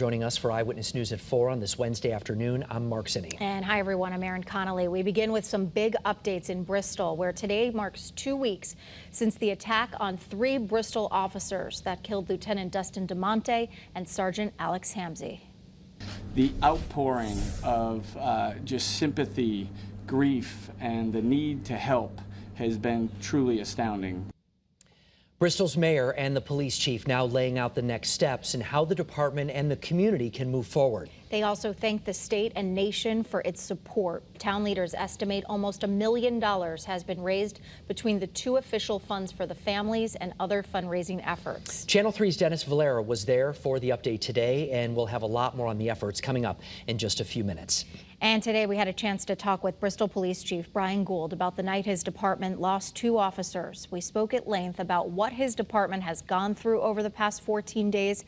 Joining us for Eyewitness News at 4 on this Wednesday afternoon, I'm Mark Zinni. And hi, everyone. I'm Erin Connolly. We begin with some big updates in Bristol, where today marks 2 weeks since the attack on 3 Bristol officers that killed Lieutenant Dustin DeMonte and Sergeant Alex Hamzy. The outpouring of just sympathy, grief, and the need to help has been truly astounding. Bristol's mayor and the police chief now laying out the next steps and how the department and the community can move forward. They also thank the state and nation for its support. Town leaders estimate almost $1 million has been raised between the 2 official funds for the families and other fundraising efforts. Channel 3's Dennis Valera was there for the update today, and we'll have a lot more on the efforts coming up in just a few minutes. And today we had a chance to talk with Bristol Police Chief Brian Gould about the night his department lost 2 officers. We spoke at length about what his department has gone through over the past 14 days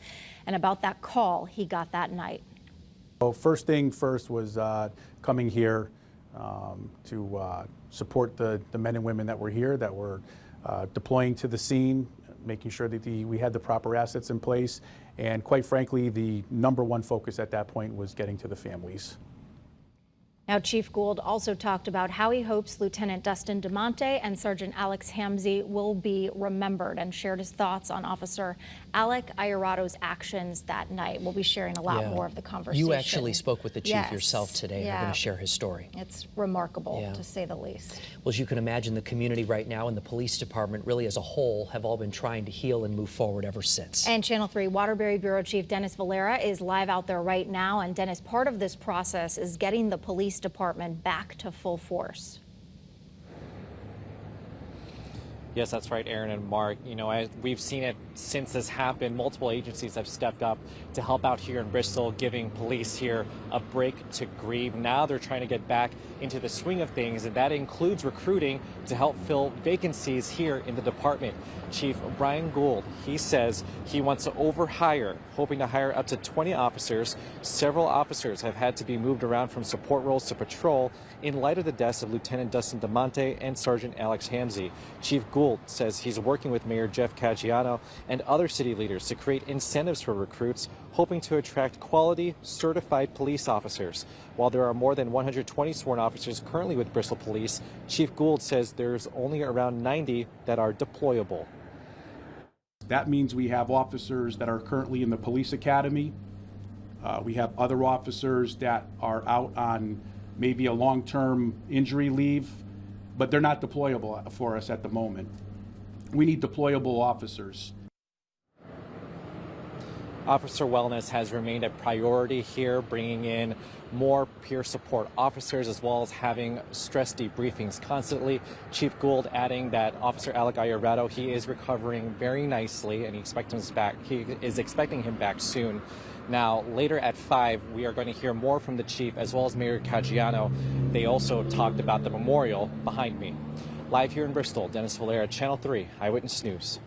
and about that call he got that night. So first thing first was coming here to support the men and women that were here, that were deploying to the scene, making sure that we had the proper assets in place. And quite frankly, the #1 focus at that point was getting to the families. Now, Chief Gould also talked about how he hopes Lieutenant Dustin DeMonte and Sergeant Alex Hamzy will be remembered, and shared his thoughts on Officer Alec Ayarado's actions that night. We'll be sharing a lot more of the conversation. You actually spoke with the chief yourself today, and are going to share his story. It's remarkable, to say the least. Well, as you can imagine, the community right now and the police department really as a whole have all been trying to heal and move forward ever since. And Channel 3 Waterbury Bureau Chief Dennis Valera is live out there right now. And Dennis, part of this process is getting the police department back to full force. Yes, that's right, Aaron and Mark. You know, we've seen it since this happened. Multiple agencies have stepped up to help out here in Bristol, giving police here a break to grieve. Now they're trying to get back into the swing of things, and that includes recruiting to help fill vacancies here in the department. Chief Brian Gould, he says he wants to overhire, hoping to hire up to 20 officers. Several officers have had to be moved around from support roles to patrol in light of the deaths of Lieutenant Dustin DeMonte and Sergeant Alex Hamzy. Chief Gould says he's working with Mayor Jeff Caggiano and other city leaders to create incentives for recruits, hoping to attract quality, certified police officers. While there are more than 120 sworn officers currently with Bristol Police, Chief Gould says there's only around 90 that are deployable. That means we have officers that are currently in the police academy. We have other officers that are out on maybe a long-term injury leave, but they're not deployable for us at the moment. We need deployable officers. Officer wellness has remained a priority here, bringing in more peer support officers, as well as having stress debriefings constantly. Chief Gould adding that Officer Alec Ayarado, he is recovering very nicely, and he is expecting him back soon. Now, later at 5, we are going to hear more from the chief as well as Mayor Caggiano. They also talked about the memorial behind me. Live here in Bristol, Dennis Valera, Channel 3 Eyewitness News.